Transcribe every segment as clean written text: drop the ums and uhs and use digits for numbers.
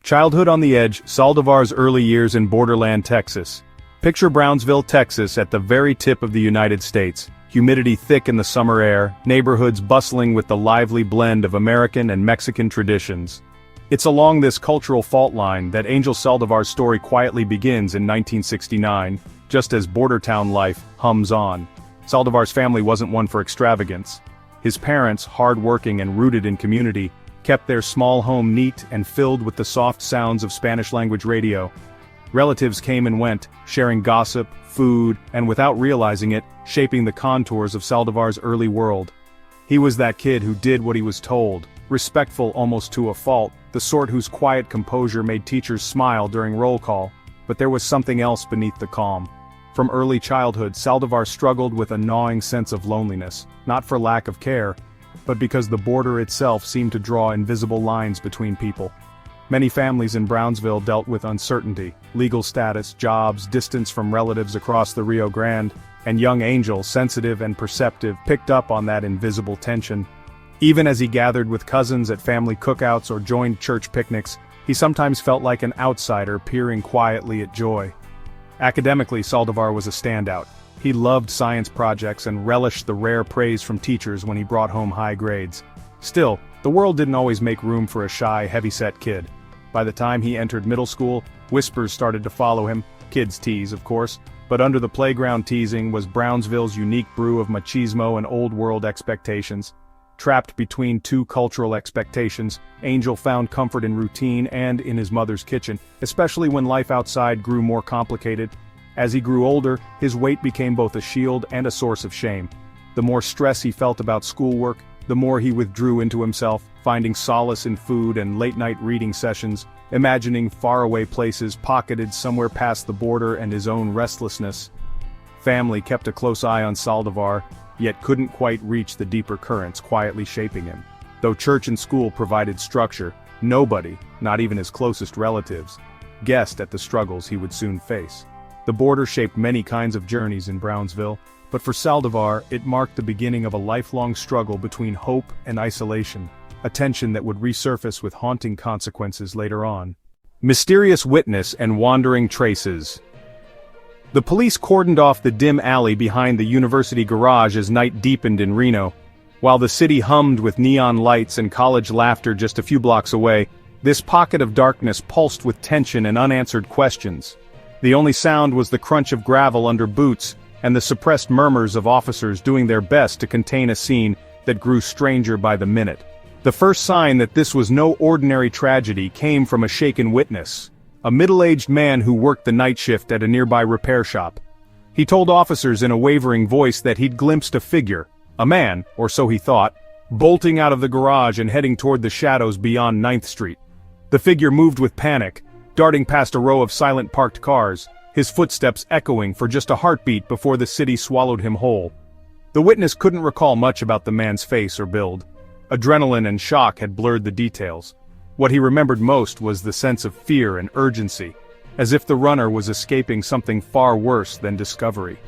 Childhood on the edge, Saldivar's early years in borderland Texas. Picture Brownsville, Texas at the very tip of the United States. Humidity thick in the summer air, neighborhoods bustling with the lively blend of American and Mexican traditions. It's along this cultural fault line that Angel Saldivar's story quietly begins in 1969, just as border town life hums on. Saldivar's family wasn't one for extravagance. His parents, hard-working and rooted in community, kept their small home neat and filled with the soft sounds of Spanish-language radio. Relatives came and went, sharing gossip, food, and without realizing it, shaping the contours of Saldivar's early world. He was that kid who did what he was told, respectful almost to a fault, the sort whose quiet composure made teachers smile during roll call, but there was something else beneath the calm. From early childhood, Saldivar struggled with a gnawing sense of loneliness, not for lack of care, but because the border itself seemed to draw invisible lines between people. Many families in Brownsville dealt with uncertainty, legal status, jobs, distance from relatives across the Rio Grande, and young Angel, sensitive and perceptive, picked up on that invisible tension. Even as he gathered with cousins at family cookouts or joined church picnics, he sometimes felt like an outsider peering quietly at joy. Academically, Saldivar was a standout. He loved science projects and relished the rare praise from teachers when he brought home high grades. Still, the world didn't always make room for a shy, heavy-set kid. By the time he entered middle school, whispers started to follow him, kids tease, of course, but under the playground teasing was Brownsville's unique brew of machismo and old-world expectations. Trapped between two cultural expectations, Angel found comfort in routine and in his mother's kitchen, especially when life outside grew more complicated. As he grew older, his weight became both a shield and a source of shame. The more stress he felt about schoolwork, the more he withdrew into himself, finding solace in food and late-night reading sessions, imagining faraway places pocketed somewhere past the border and his own restlessness. Family kept a close eye on Saldivar, yet couldn't quite reach the deeper currents quietly shaping him. Though church and school provided structure, nobody, not even his closest relatives, guessed at the struggles he would soon face. The border shaped many kinds of journeys in Brownsville, but for Saldivar, it marked the beginning of a lifelong struggle between hope and isolation, a tension that would resurface with haunting consequences later on. Mysterious witness and wandering traces. The police cordoned off the dim alley behind the university garage as night deepened in Reno. While the city hummed with neon lights and college laughter just a few blocks away, this pocket of darkness pulsed with tension and unanswered questions. The only sound was the crunch of gravel under boots and the suppressed murmurs of officers doing their best to contain a scene that grew stranger by the minute. The first sign that this was no ordinary tragedy came from a shaken witness, a middle-aged man who worked the night shift at a nearby repair shop. He told officers in a wavering voice that he'd glimpsed a figure, a man, or so he thought, bolting out of the garage and heading toward the shadows beyond 9th Street. The figure moved with panic, darting past a row of silent parked cars, his footsteps echoing for just a heartbeat before the city swallowed him whole. The witness couldn't recall much about the man's face or build. Adrenaline and shock had blurred the details. What he remembered most was the sense of fear and urgency, as if the runner was escaping something far worse than discovery.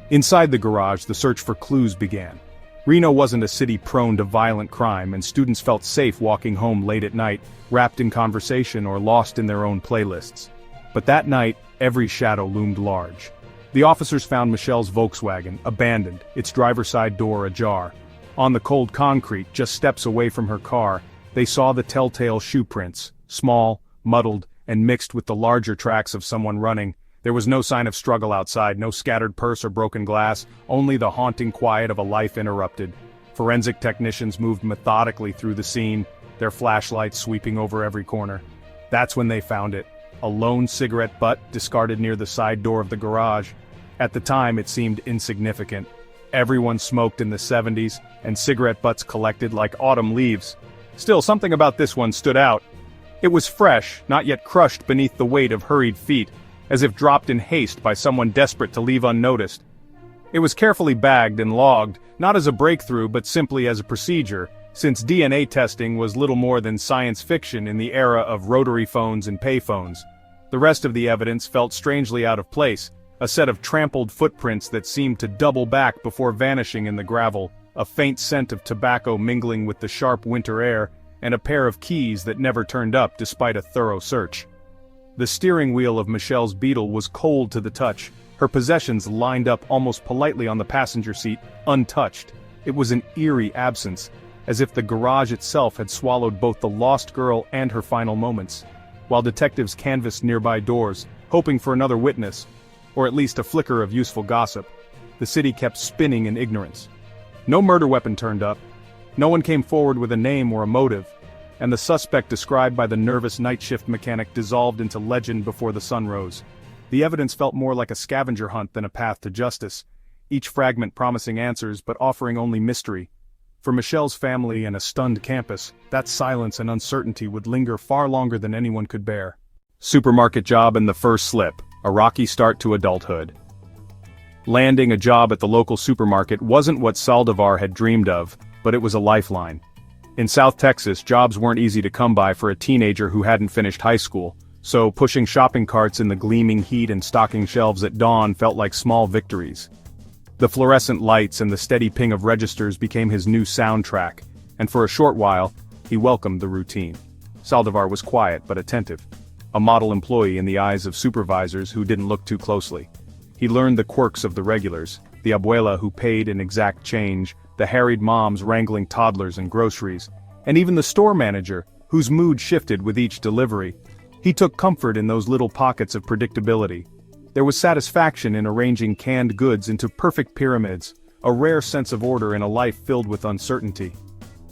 Inside the garage, the search for clues began. Reno wasn't a city prone to violent crime, and students felt safe walking home late at night, wrapped in conversation or lost in their own playlists. But that night, every shadow loomed large. The officers found Michelle's Volkswagen, abandoned, its driver's side door ajar. On the cold concrete, just steps away from her car, they saw the telltale shoe prints, small, muddled, and mixed with the larger tracks of someone running. There was no sign of struggle outside, no scattered purse or broken glass, only the haunting quiet of a life interrupted. Forensic technicians moved methodically through the scene, their flashlights sweeping over every corner. That's when they found it, a lone cigarette butt discarded near the side door of the garage. At the time, it seemed insignificant. Everyone smoked in the 70s, and cigarette butts collected like autumn leaves. Still, something about this one stood out. It was fresh, not yet crushed beneath the weight of hurried feet, as if dropped in haste by someone desperate to leave unnoticed. It was carefully bagged and logged, not as a breakthrough but simply as a procedure, since DNA testing was little more than science fiction in the era of rotary phones and payphones. The rest of the evidence felt strangely out of place, a set of trampled footprints that seemed to double back before vanishing in the gravel, a faint scent of tobacco mingling with the sharp winter air, and a pair of keys that never turned up despite a thorough search. The steering wheel of Michelle's Beetle was cold to the touch, her possessions lined up almost politely on the passenger seat, untouched. It was an eerie absence, as if the garage itself had swallowed both the lost girl and her final moments. While detectives canvassed nearby doors, hoping for another witness, or at least a flicker of useful gossip, the city kept spinning in ignorance. No murder weapon turned up, no one came forward with a name or a motive, and the suspect described by the nervous night shift mechanic dissolved into legend before the sun rose. The evidence felt more like a scavenger hunt than a path to justice, each fragment promising answers but offering only mystery. For Michelle's family and a stunned campus, that silence and uncertainty would linger far longer than anyone could bear. Supermarket job and the first slip, a rocky start to adulthood. Landing a job at the local supermarket wasn't what Saldivar had dreamed of, but it was a lifeline. In South Texas, jobs weren't easy to come by for a teenager who hadn't finished high school, so pushing shopping carts in the gleaming heat and stocking shelves at dawn felt like small victories. The fluorescent lights and the steady ping of registers became his new soundtrack, and for a short while, he welcomed the routine. Saldivar was quiet but attentive, a model employee in the eyes of supervisors who didn't look too closely. He learned the quirks of the regulars, the abuela who paid in exact change, the harried moms wrangling toddlers and groceries, and even the store manager, whose mood shifted with each delivery. He took comfort in those little pockets of predictability. There was satisfaction in arranging canned goods into perfect pyramids, a rare sense of order in a life filled with uncertainty.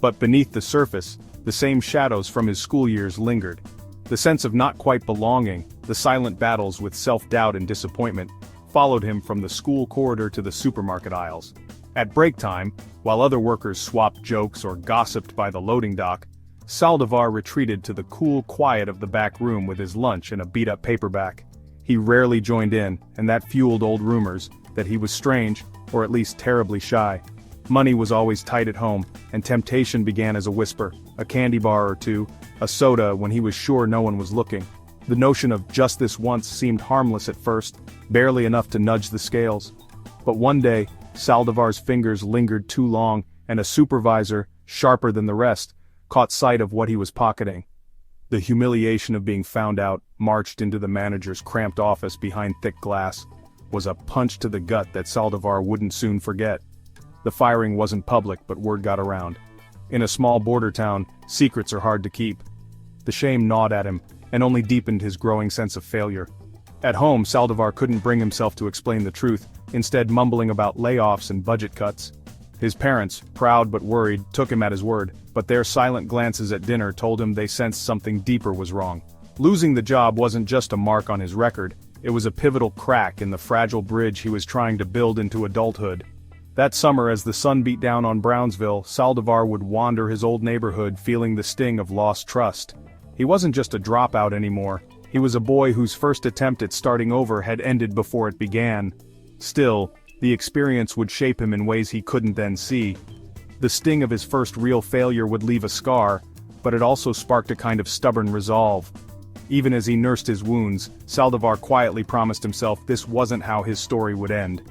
But beneath the surface, the same shadows from his school years lingered. The sense of not quite belonging, the silent battles with self-doubt and disappointment, followed him from the school corridor to the supermarket aisles. At break time, while other workers swapped jokes or gossiped by the loading dock, Saldivar retreated to the cool quiet of the back room with his lunch and a beat-up paperback. He rarely joined in, and that fueled old rumors that he was strange, or at least terribly shy. Money was always tight at home, and temptation began as a whisper, a candy bar or two, a soda when he was sure no one was looking. The notion of just this once seemed harmless at first, barely enough to nudge the scales. But one day, Saldivar's fingers lingered too long, and a supervisor, sharper than the rest, caught sight of what he was pocketing. The humiliation of being found out, marched into the manager's cramped office behind thick glass, was a punch to the gut that Saldivar wouldn't soon forget. The firing wasn't public, but word got around. In a small border town, secrets are hard to keep. The shame gnawed at him, and only deepened his growing sense of failure. At home, Saldivar couldn't bring himself to explain the truth, instead mumbling about layoffs and budget cuts. His parents, proud but worried, took him at his word, but their silent glances at dinner told him they sensed something deeper was wrong. Losing the job wasn't just a mark on his record, it was a pivotal crack in the fragile bridge he was trying to build into adulthood. That summer, as the sun beat down on Brownsville, Saldivar would wander his old neighborhood feeling the sting of lost trust. He wasn't just a dropout anymore, he was a boy whose first attempt at starting over had ended before it began. Still, the experience would shape him in ways he couldn't then see. The sting of his first real failure would leave a scar, but it also sparked a kind of stubborn resolve. Even as he nursed his wounds, Saldivar quietly promised himself this wasn't how his story would end.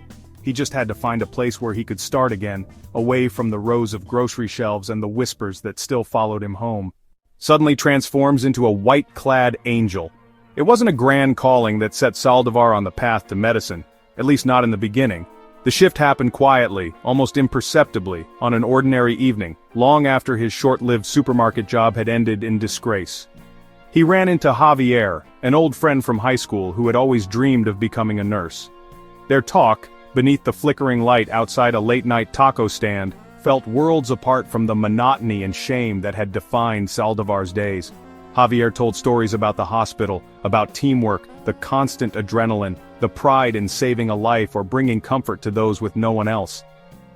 He just had to find a place where he could start again, away from the rows of grocery shelves and the whispers that still followed him home. Suddenly transforms into a white-clad angel. It wasn't a grand calling that set Saldivar on the path to medicine, at least not in the beginning. The shift happened quietly, almost imperceptibly, on an ordinary evening, long after his short-lived supermarket job had ended in disgrace. He ran into Javier, an old friend from high school who had always dreamed of becoming a nurse. Their talk, beneath the flickering light outside a late-night taco stand, felt worlds apart from the monotony and shame that had defined Saldivar's days. Javier told stories about the hospital, about teamwork, the constant adrenaline, the pride in saving a life or bringing comfort to those with no one else.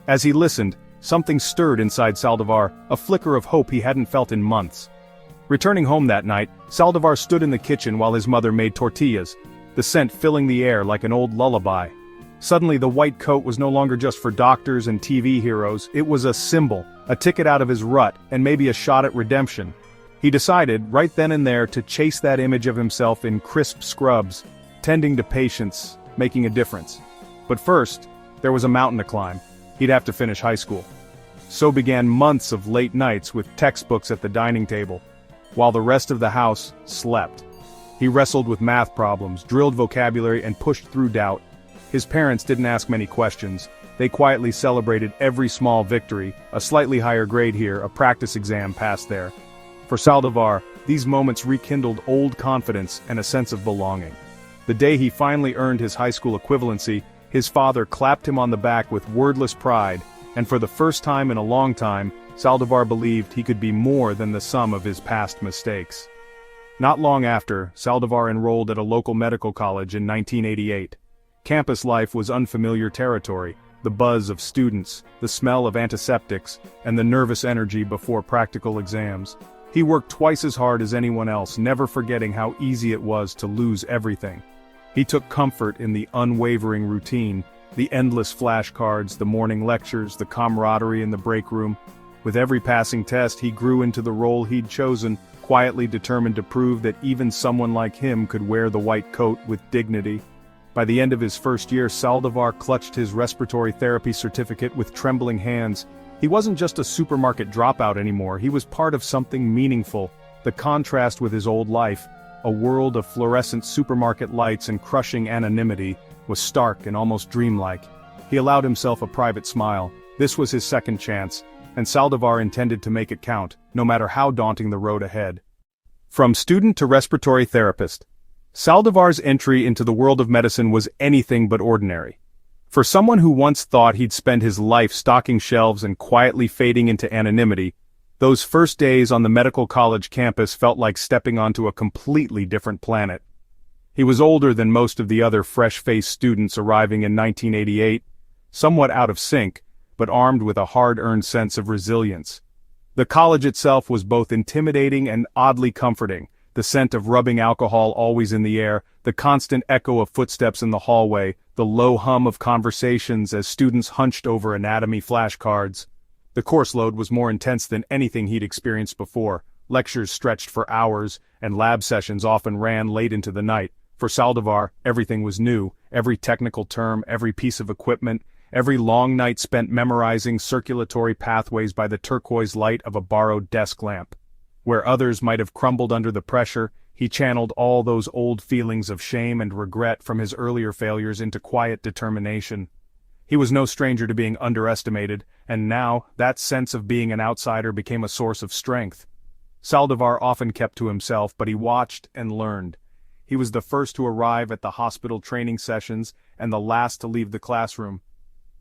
As he listened, something stirred inside Saldivar, a flicker of hope he hadn't felt in months. Returning home that night, Saldivar stood in the kitchen while his mother made tortillas, the scent filling the air like an old lullaby. Suddenly the white coat was no longer just for doctors and TV heroes, it was a symbol, a ticket out of his rut, and maybe a shot at redemption. He decided, right then and there, to chase that image of himself in crisp scrubs, tending to patients, making a difference. But first, there was a mountain to climb. He'd have to finish high school. So began months of late nights with textbooks at the dining table, while the rest of the house slept. He wrestled with math problems, drilled vocabulary, and pushed through doubt. His parents didn't ask many questions. They quietly celebrated every small victory, a slightly higher grade here, a practice exam passed there. For Saldivar, these moments rekindled old confidence and a sense of belonging. The day he finally earned his high school equivalency, his father clapped him on the back with wordless pride, and for the first time in a long time, Saldivar believed he could be more than the sum of his past mistakes. Not long after, Saldivar enrolled at a local medical college in 1988. Campus life was unfamiliar territory, the buzz of students, the smell of antiseptics, and the nervous energy before practical exams. He worked twice as hard as anyone else, never forgetting how easy it was to lose everything. He took comfort in the unwavering routine, the endless flashcards, the morning lectures, the camaraderie in the break room. With every passing test, he grew into the role he'd chosen, quietly determined to prove that even someone like him could wear the white coat with dignity. By the end of his first year, Saldivar clutched his respiratory therapy certificate with trembling hands. He wasn't just a supermarket dropout anymore, he was part of something meaningful. The contrast with his old life, a world of fluorescent supermarket lights and crushing anonymity, was stark and almost dreamlike. He allowed himself a private smile. This was his second chance, and Saldivar intended to make it count, no matter how daunting the road ahead. From student to respiratory therapist, Saldivar's entry into the world of medicine was anything but ordinary. For someone who once thought he'd spend his life stocking shelves and quietly fading into anonymity, those first days on the medical college campus felt like stepping onto a completely different planet. He was older than most of the other fresh-faced students arriving in 1988, somewhat out of sync, but armed with a hard-earned sense of resilience. The college itself was both intimidating and oddly comforting. The scent of rubbing alcohol always in the air, the constant echo of footsteps in the hallway, the low hum of conversations as students hunched over anatomy flashcards. The course load was more intense than anything he'd experienced before. Lectures stretched for hours, and lab sessions often ran late into the night. For Saldivar, everything was new, every technical term, every piece of equipment, every long night spent memorizing circulatory pathways by the turquoise light of a borrowed desk lamp. Where others might have crumbled under the pressure, he channeled all those old feelings of shame and regret from his earlier failures into quiet determination. He was no stranger to being underestimated, and now, that sense of being an outsider became a source of strength. Saldivar often kept to himself, but he watched and learned. He was the first to arrive at the hospital training sessions and the last to leave the classroom.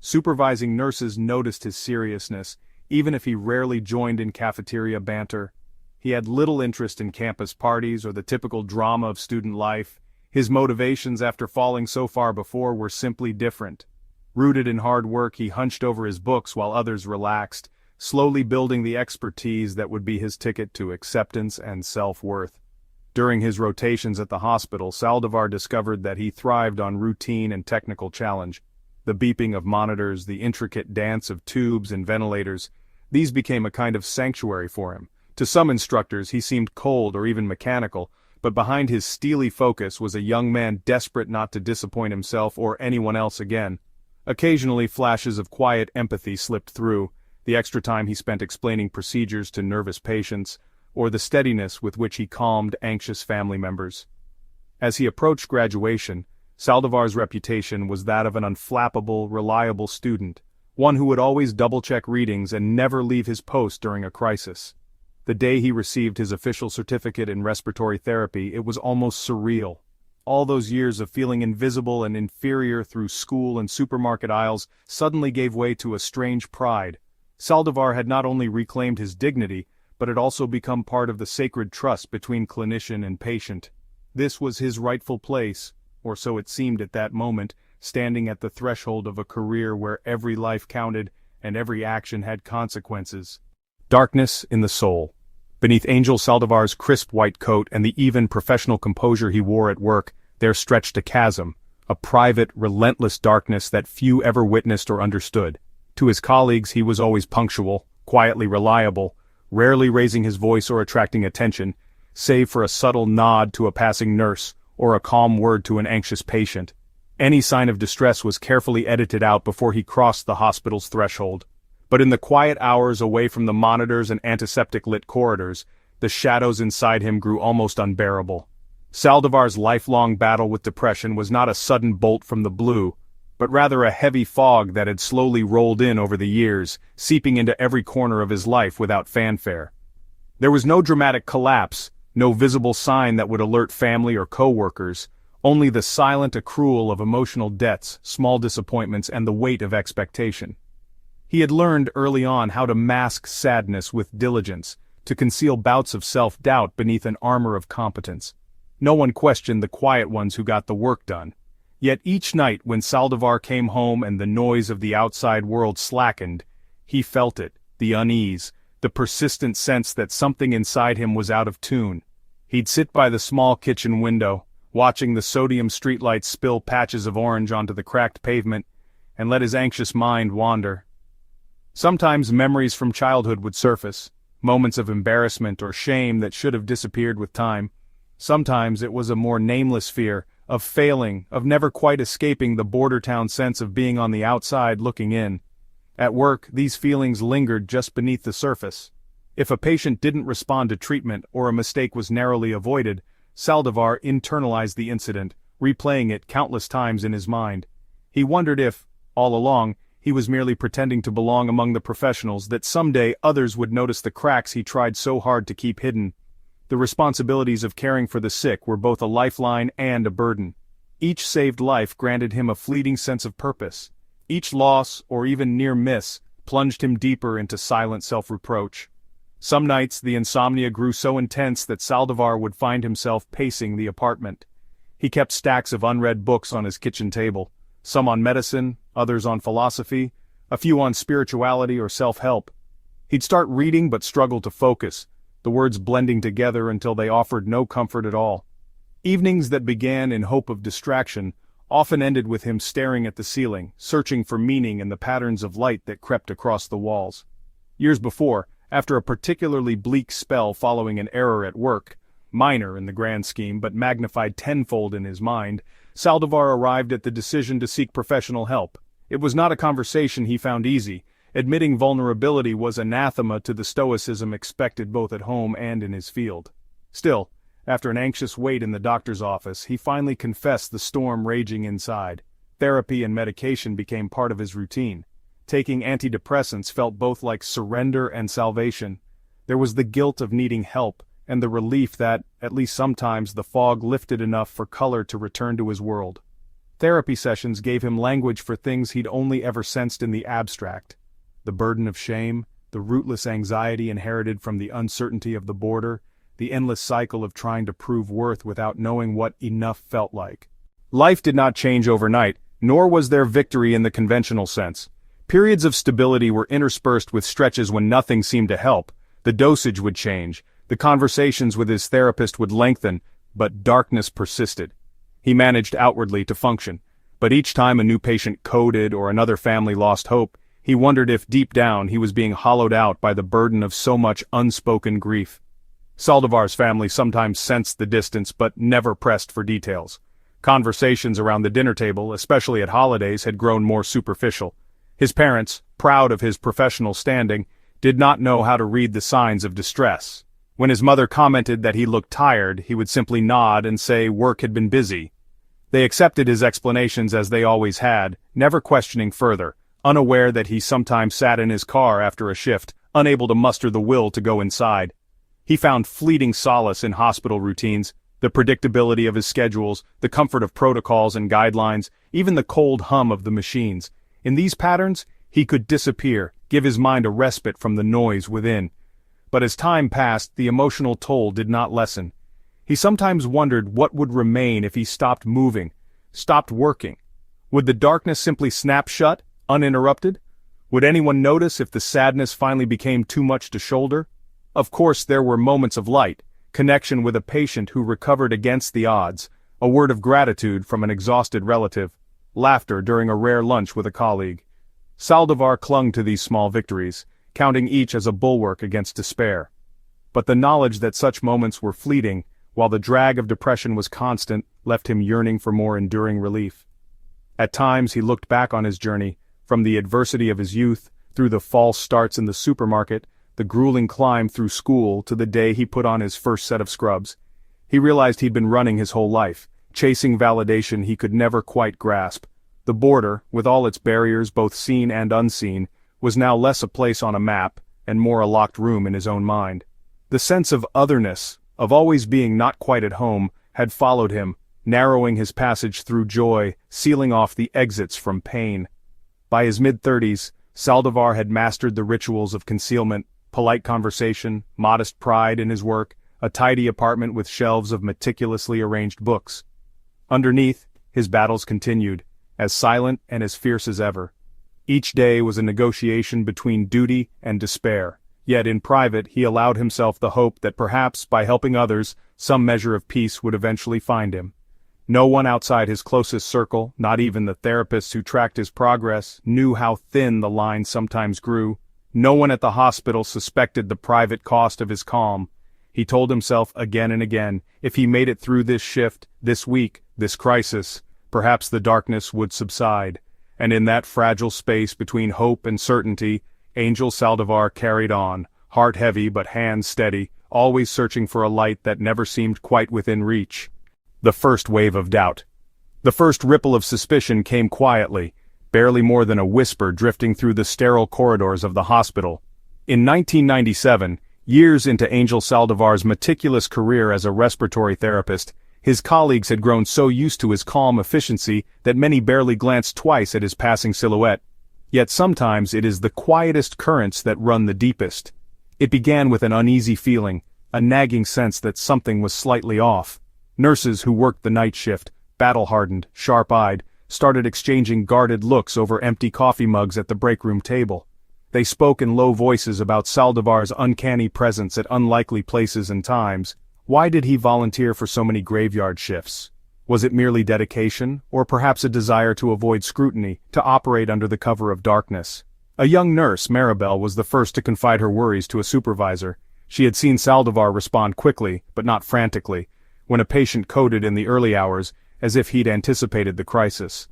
Supervising nurses noticed his seriousness, even if he rarely joined in cafeteria banter. He had little interest in campus parties or the typical drama of student life. His motivations after falling so far before were simply different. Rooted in hard work, he hunched over his books while others relaxed, slowly building the expertise that would be his ticket to acceptance and self-worth. During his rotations at the hospital, Saldivar discovered that he thrived on routine and technical challenge. The beeping of monitors, the intricate dance of tubes and ventilators, these became a kind of sanctuary for him. To some instructors he seemed cold or even mechanical, but behind his steely focus was a young man desperate not to disappoint himself or anyone else again. Occasionally flashes of quiet empathy slipped through, the extra time he spent explaining procedures to nervous patients, or the steadiness with which he calmed anxious family members. As he approached graduation, Saldivar's reputation was that of an unflappable, reliable student, one who would always double-check readings and never leave his post during a crisis. The day he received his official certificate in respiratory therapy, it was almost surreal. All those years of feeling invisible and inferior through school and supermarket aisles suddenly gave way to a strange pride. Saldivar had not only reclaimed his dignity, but had also become part of the sacred trust between clinician and patient. This was his rightful place, or so it seemed at that moment, standing at the threshold of a career where every life counted and every action had consequences. Darkness in the soul. Beneath Angel Saldivar's crisp white coat and the even professional composure he wore at work, there stretched a chasm, a private, relentless darkness that few ever witnessed or understood. To his colleagues he was always punctual, quietly reliable, rarely raising his voice or attracting attention, save for a subtle nod to a passing nurse, or a calm word to an anxious patient. Any sign of distress was carefully edited out before he crossed the hospital's threshold. But in the quiet hours away from the monitors and antiseptic-lit corridors, the shadows inside him grew almost unbearable. Saldivar's lifelong battle with depression was not a sudden bolt from the blue, but rather a heavy fog that had slowly rolled in over the years, seeping into every corner of his life without fanfare. There was no dramatic collapse, no visible sign that would alert family or co-workers, only the silent accrual of emotional debts, small disappointments, and the weight of expectation. He had learned early on how to mask sadness with diligence, to conceal bouts of self-doubt beneath an armor of competence. No one questioned the quiet ones who got the work done. Yet each night when Saldivar came home and the noise of the outside world slackened, he felt it, the unease, the persistent sense that something inside him was out of tune. He'd sit by the small kitchen window, watching the sodium streetlights spill patches of orange onto the cracked pavement, and let his anxious mind wander. Sometimes memories from childhood would surface, moments of embarrassment or shame that should have disappeared with time. Sometimes it was a more nameless fear, of failing, of never quite escaping the border town sense of being on the outside looking in. At work, these feelings lingered just beneath the surface. If a patient didn't respond to treatment or a mistake was narrowly avoided, Saldivar internalized the incident, replaying it countless times in his mind. He wondered if, all along, he was merely pretending to belong among the professionals, that someday others would notice the cracks he tried so hard to keep hidden. The responsibilities of caring for the sick were both a lifeline and a burden. Each saved life granted him a fleeting sense of purpose. Each loss, or even near miss, plunged him deeper into silent self-reproach. Some nights the insomnia grew so intense that Saldivar would find himself pacing the apartment. He kept stacks of unread books on his kitchen table, some on medicine, others on philosophy, a few on spirituality or self-help. He'd start reading but struggle to focus, the words blending together until they offered no comfort at all. Evenings that began in hope of distraction often ended with him staring at the ceiling, searching for meaning in the patterns of light that crept across the walls. Years before, after a particularly bleak spell following an error at work, minor in the grand scheme but magnified tenfold in his mind, Saldivar arrived at the decision to seek professional help. It was not a conversation he found easy. Admitting vulnerability was anathema to the stoicism expected both at home and in his field. Still, after an anxious wait in the doctor's office, he finally confessed the storm raging inside. Therapy and medication became part of his routine. Taking antidepressants felt both like surrender and salvation. There was the guilt of needing help, and the relief that, at least sometimes, the fog lifted enough for color to return to his world. Therapy sessions gave him language for things he'd only ever sensed in the abstract. The burden of shame, the rootless anxiety inherited from the uncertainty of the border, the endless cycle of trying to prove worth without knowing what enough felt like. Life did not change overnight, nor was there victory in the conventional sense. Periods of stability were interspersed with stretches when nothing seemed to help. The dosage would change, the conversations with his therapist would lengthen, but darkness persisted. He managed outwardly to function, but each time a new patient coded or another family lost hope, he wondered if deep down he was being hollowed out by the burden of so much unspoken grief. Saldivar's family sometimes sensed the distance but never pressed for details. Conversations around the dinner table, especially at holidays, had grown more superficial. His parents, proud of his professional standing, did not know how to read the signs of distress. When his mother commented that he looked tired, he would simply nod and say work had been busy. They accepted his explanations as they always had, never questioning further, unaware that he sometimes sat in his car after a shift, unable to muster the will to go inside. He found fleeting solace in hospital routines, the predictability of his schedules, the comfort of protocols and guidelines, even the cold hum of the machines. In these patterns, he could disappear, give his mind a respite from the noise within. But as time passed, the emotional toll did not lessen. He sometimes wondered what would remain if he stopped moving, stopped working. Would the darkness simply snap shut, uninterrupted? Would anyone notice if the sadness finally became too much to shoulder? Of course there were moments of light, connection with a patient who recovered against the odds, a word of gratitude from an exhausted relative, laughter during a rare lunch with a colleague. Saldivar clung to these small victories, counting each as a bulwark against despair. But the knowledge that such moments were fleeting, while the drag of depression was constant, left him yearning for more enduring relief. At times he looked back on his journey, from the adversity of his youth, through the false starts in the supermarket, the grueling climb through school to the day he put on his first set of scrubs. He realized he'd been running his whole life, chasing validation he could never quite grasp. The border, with all its barriers both seen and unseen, was now less a place on a map, and more a locked room in his own mind. The sense of otherness, of always being not quite at home, had followed him, narrowing his passage through joy, sealing off the exits from pain. By his mid-30s, Saldivar had mastered the rituals of concealment, polite conversation, modest pride in his work, a tidy apartment with shelves of meticulously arranged books. Underneath, his battles continued, as silent and as fierce as ever. Each day was a negotiation between duty and despair, yet in private he allowed himself the hope that perhaps, by helping others, some measure of peace would eventually find him. No one outside his closest circle, not even the therapists who tracked his progress, knew how thin the line sometimes grew. No one at the hospital suspected the private cost of his calm. He told himself again and again, if he made it through this shift, this week, this crisis, perhaps the darkness would subside. And in that fragile space between hope and certainty, Angel Saldivar carried on, heart heavy but hands steady, always searching for a light that never seemed quite within reach. The first wave of doubt. The first ripple of suspicion came quietly, barely more than a whisper drifting through the sterile corridors of the hospital. In 1997, years into Angel Saldivar's meticulous career as a respiratory therapist, his colleagues had grown so used to his calm efficiency that many barely glanced twice at his passing silhouette. Yet sometimes it is the quietest currents that run the deepest. It began with an uneasy feeling, a nagging sense that something was slightly off. Nurses who worked the night shift, battle-hardened, sharp-eyed, started exchanging guarded looks over empty coffee mugs at the break-room table. They spoke in low voices about Saldivar's uncanny presence at unlikely places and times. Why did he volunteer for so many graveyard shifts? Was it merely dedication, or perhaps a desire to avoid scrutiny, to operate under the cover of darkness? A young nurse, Maribel, was the first to confide her worries to a supervisor. She had seen Saldivar respond quickly, but not frantically, when a patient coded in the early hours, as if he'd anticipated the crisis.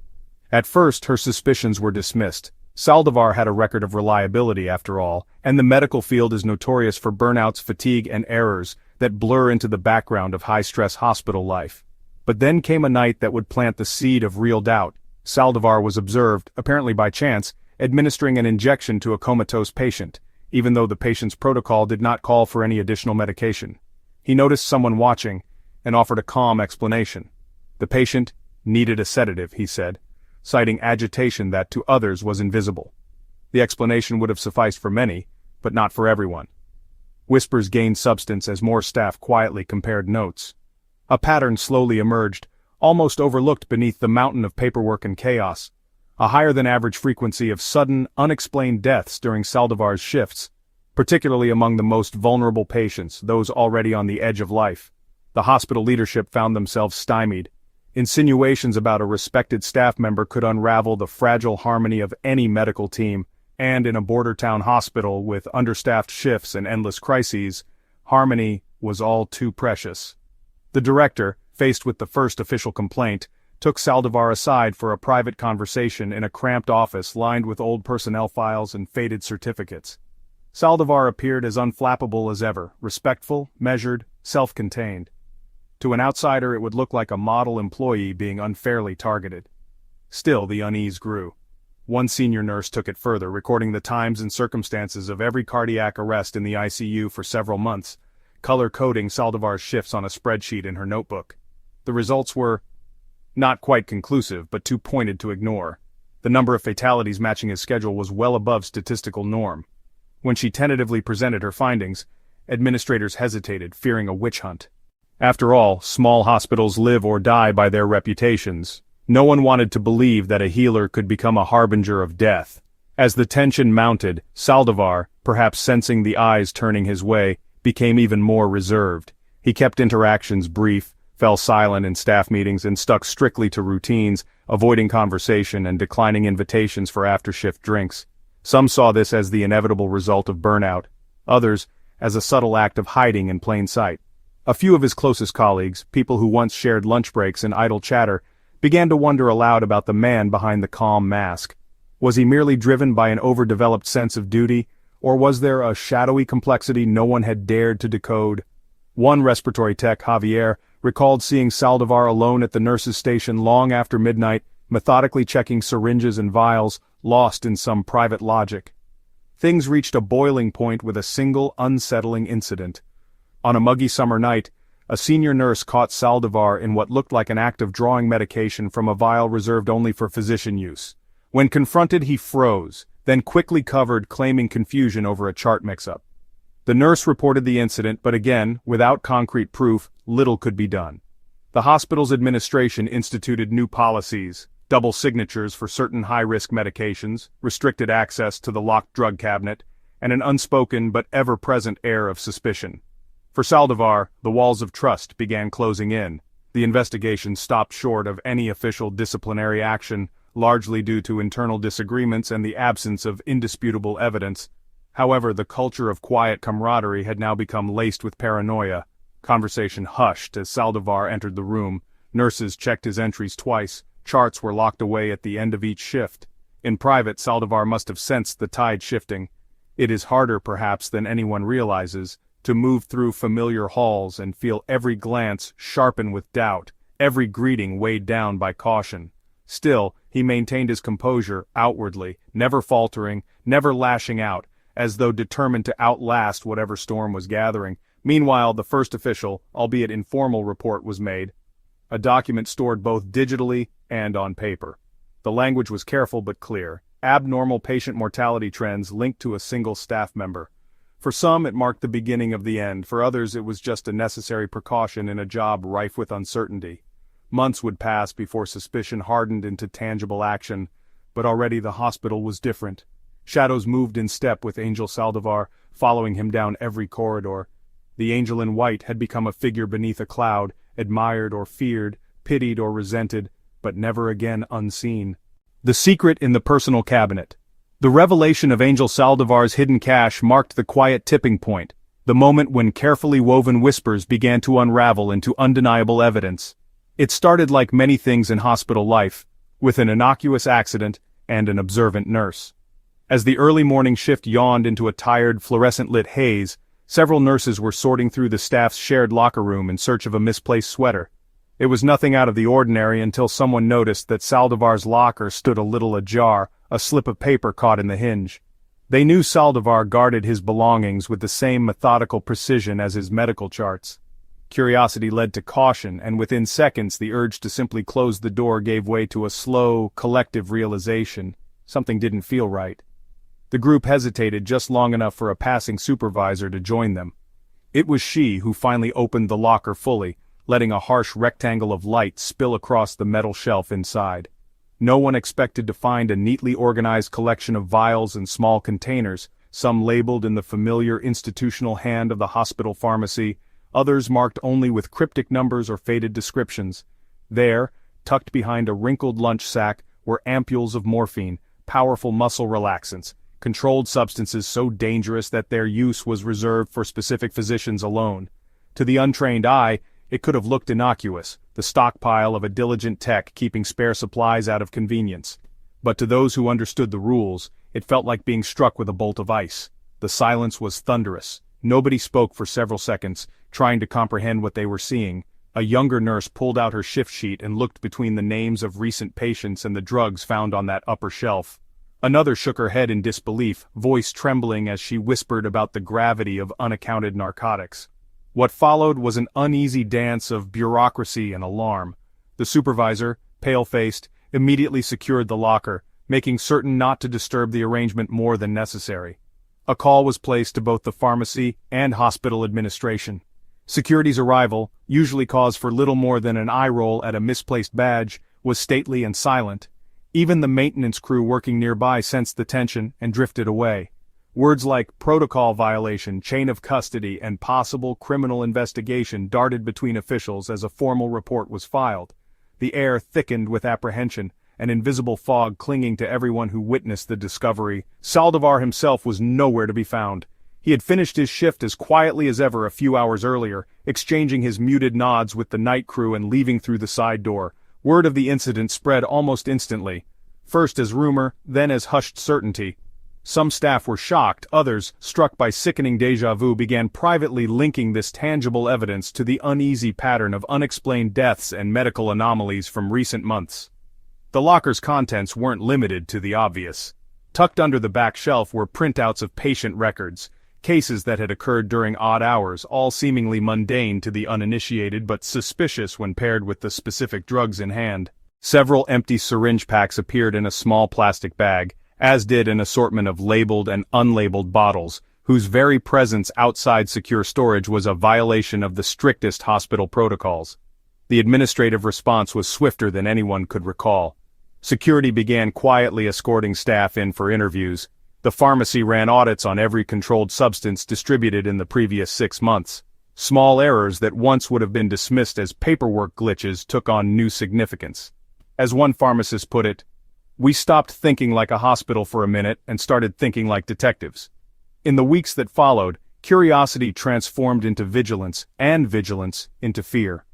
At first, her suspicions were dismissed. Saldivar had a record of reliability, after all, and the medical field is notorious for burnouts, fatigue, and errors that blur into the background of high-stress hospital life. But then came a night that would plant the seed of real doubt. Saldivar was observed, apparently by chance, administering an injection to a comatose patient, even though the patient's protocol did not call for any additional medication. He noticed someone watching, and offered a calm explanation. The patient needed a sedative, he said, citing agitation that to others was invisible. The explanation would have sufficed for many, but not for everyone. Whispers gained substance as more staff quietly compared notes. A pattern slowly emerged, almost overlooked beneath the mountain of paperwork and chaos. A higher-than-average frequency of sudden, unexplained deaths during Saldivar's shifts, particularly among the most vulnerable patients, those already on the edge of life. The hospital leadership found themselves stymied. Insinuations about a respected staff member could unravel the fragile harmony of any medical team, and in a border town hospital with understaffed shifts and endless crises, harmony was all too precious. The director, faced with the first official complaint, took Saldivar aside for a private conversation in a cramped office lined with old personnel files and faded certificates. Saldivar appeared as unflappable as ever, respectful, measured, self-contained. To an outsider it would look like a model employee being unfairly targeted. Still the unease grew. One senior nurse took it further, recording the times and circumstances of every cardiac arrest in the ICU for several months, color-coding Saldivar's shifts on a spreadsheet in her notebook. The results were not quite conclusive, but too pointed to ignore. The number of fatalities matching his schedule was well above statistical norm. When she tentatively presented her findings, administrators hesitated, fearing a witch hunt. After all, small hospitals live or die by their reputations. No one wanted to believe that a healer could become a harbinger of death. As the tension mounted, Saldivar, perhaps sensing the eyes turning his way, became even more reserved. He kept interactions brief, fell silent in staff meetings, and stuck strictly to routines, avoiding conversation and declining invitations for after-shift drinks. Some saw this as the inevitable result of burnout, others as a subtle act of hiding in plain sight. A few of his closest colleagues, people who once shared lunch breaks and idle chatter, began to wonder aloud about the man behind the calm mask. Was he merely driven by an overdeveloped sense of duty, or was there a shadowy complexity no one had dared to decode? One respiratory tech, Javier, recalled seeing Saldivar alone at the nurse's station long after midnight, methodically checking syringes and vials, lost in some private logic. Things reached a boiling point with a single unsettling incident. On a muggy summer night, a senior nurse caught Saldivar in what looked like an act of drawing medication from a vial reserved only for physician use. When confronted, he froze, then quickly covered, claiming confusion over a chart mix-up. The nurse reported the incident, but again, without concrete proof, little could be done. The hospital's administration instituted new policies: double signatures for certain high-risk medications, restricted access to the locked drug cabinet, and an unspoken but ever-present air of suspicion. For Saldivar, the walls of trust began closing in. The investigation stopped short of any official disciplinary action, largely due to internal disagreements and the absence of indisputable evidence. However, the culture of quiet camaraderie had now become laced with paranoia. Conversation hushed as Saldivar entered the room. Nurses checked his entries twice. Charts were locked away at the end of each shift. In private, Saldivar must have sensed the tide shifting. It is harder, perhaps, than anyone realizes, to move through familiar halls and feel every glance sharpen with doubt, every greeting weighed down by caution. Still, he maintained his composure outwardly, never faltering, never lashing out, as though determined to outlast whatever storm was gathering. Meanwhile, the first official, albeit informal, report was made. A document stored both digitally and on paper. The language was careful but clear. Abnormal patient mortality trends linked to a single staff member. For some, it marked the beginning of the end. For others, it was just a necessary precaution in a job rife with uncertainty. Months would pass before suspicion hardened into tangible action, but already the hospital was different. Shadows moved in step with Angel Saldivar, following him down every corridor. The angel in white had become a figure beneath a cloud, admired or feared, pitied or resented, but never again unseen. The secret in the personal cabinet. The revelation of Angel Saldivar's hidden cache marked the quiet tipping point, the moment when carefully woven whispers began to unravel into undeniable evidence. It started like many things in hospital life, with an innocuous accident and an observant nurse. As the early morning shift yawned into a tired, fluorescent-lit haze, several nurses were sorting through the staff's shared locker room in search of a misplaced sweater. It was nothing out of the ordinary until someone noticed that Saldivar's locker stood a little ajar, a slip of paper caught in the hinge. They knew Saldivar guarded his belongings with the same methodical precision as his medical charts. Curiosity led to caution, and within seconds the urge to simply close the door gave way to a slow, collective realization. Something didn't feel right. The group hesitated just long enough for a passing supervisor to join them. It was she who finally opened the locker fully, letting a harsh rectangle of light spill across the metal shelf inside. No one expected to find a neatly organized collection of vials and small containers, some labeled in the familiar institutional hand of the hospital pharmacy, others marked only with cryptic numbers or faded descriptions. There, tucked behind a wrinkled lunch sack, were ampules of morphine, powerful muscle relaxants, controlled substances so dangerous that their use was reserved for specific physicians alone. To the untrained eye, it could have looked innocuous, the stockpile of a diligent tech keeping spare supplies out of convenience. But to those who understood the rules, it felt like being struck with a bolt of ice. The silence was thunderous. Nobody spoke for several seconds, trying to comprehend what they were seeing. A younger nurse pulled out her shift sheet and looked between the names of recent patients and the drugs found on that upper shelf. Another shook her head in disbelief, voice trembling as she whispered about the gravity of unaccounted narcotics. What followed was an uneasy dance of bureaucracy and alarm. The supervisor, pale-faced, immediately secured the locker, making certain not to disturb the arrangement more than necessary. A call was placed to both the pharmacy and hospital administration. Security's arrival, usually cause for little more than an eye roll at a misplaced badge, was stately and silent. Even the maintenance crew working nearby sensed the tension and drifted away. Words like protocol violation, chain of custody, and possible criminal investigation darted between officials as a formal report was filed. The air thickened with apprehension, an invisible fog clinging to everyone who witnessed the discovery. Saldivar himself was nowhere to be found. He had finished his shift as quietly as ever a few hours earlier, exchanging his muted nods with the night crew and leaving through the side door. Word of the incident spread almost instantly. first as rumor, then as hushed certainty. Some staff were shocked, others, struck by sickening déjà vu, began privately linking this tangible evidence to the uneasy pattern of unexplained deaths and medical anomalies from recent months. The locker's contents weren't limited to the obvious. Tucked under the back shelf were printouts of patient records, cases that had occurred during odd hours, all seemingly mundane to the uninitiated but suspicious when paired with the specific drugs in hand. Several empty syringe packs appeared in a small plastic bag, as did an assortment of labeled and unlabeled bottles, whose very presence outside secure storage was a violation of the strictest hospital protocols. The administrative response was swifter than anyone could recall. Security began quietly escorting staff in for interviews. The pharmacy ran audits on every controlled substance distributed in the previous 6 months. Small errors that once would have been dismissed as paperwork glitches took on new significance. As one pharmacist put it, "We stopped thinking like a hospital for a minute and started thinking like detectives." In the weeks that followed, curiosity transformed into vigilance, and vigilance into fear.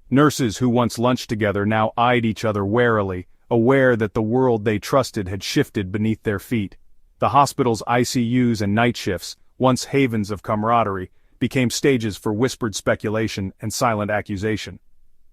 Nurses who once lunched together now eyed each other warily, aware that the world they trusted had shifted beneath their feet. The hospital's ICUs and night shifts, once havens of camaraderie, became stages for whispered speculation and silent accusation.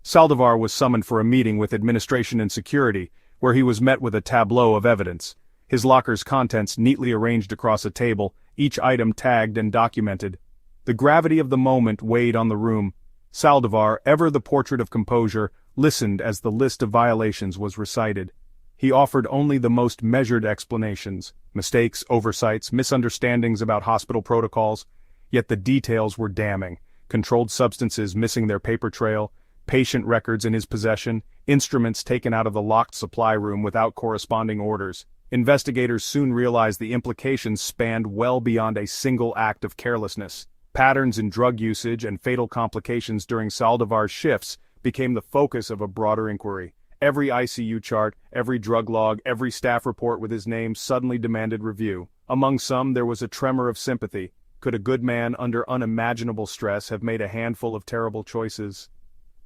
Saldivar was summoned for a meeting with administration and security, where he was met with a tableau of evidence. His locker's contents neatly arranged across a table, each item tagged and documented. The gravity of the moment weighed on the room. Saldivar, ever the portrait of composure, listened as the list of violations was recited. He offered only the most measured explanations, mistakes, oversights, misunderstandings about hospital protocols, yet the details were damning. Controlled substances missing their paper trail, patient records in his possession, instruments taken out of the locked supply room without corresponding orders. Investigators soon realized the implications spanned well beyond a single act of carelessness. Patterns in drug usage and fatal complications during Saldivar's shifts became the focus of a broader inquiry. Every ICU chart, every drug log, every staff report with his name suddenly demanded review. Among some there was a tremor of sympathy. Could a good man under unimaginable stress have made a handful of terrible choices?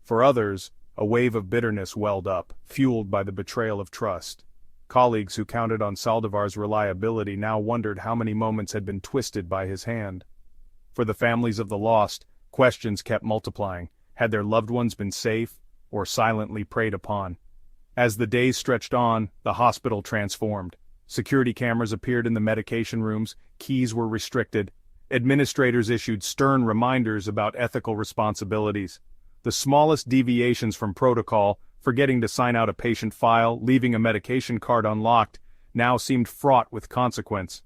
For others, a wave of bitterness welled up, fueled by the betrayal of trust. Colleagues who counted on Saldivar's reliability now wondered how many moments had been twisted by his hand. For the families of the lost, questions kept multiplying. Had their loved ones been safe, or silently preyed upon? As the days stretched on, the hospital transformed. Security cameras appeared in the medication rooms, keys were restricted. Administrators issued stern reminders about ethical responsibilities. The smallest deviations from protocol, forgetting to sign out a patient file, leaving a medication card unlocked, now seemed fraught with consequence.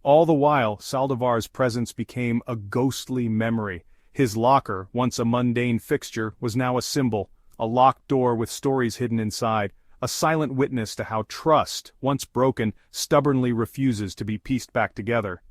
All the while, Saldivar's presence became a ghostly memory. His locker, once a mundane fixture, was now a symbol, a locked door with stories hidden inside, a silent witness to how trust, once broken, stubbornly refuses to be pieced back together.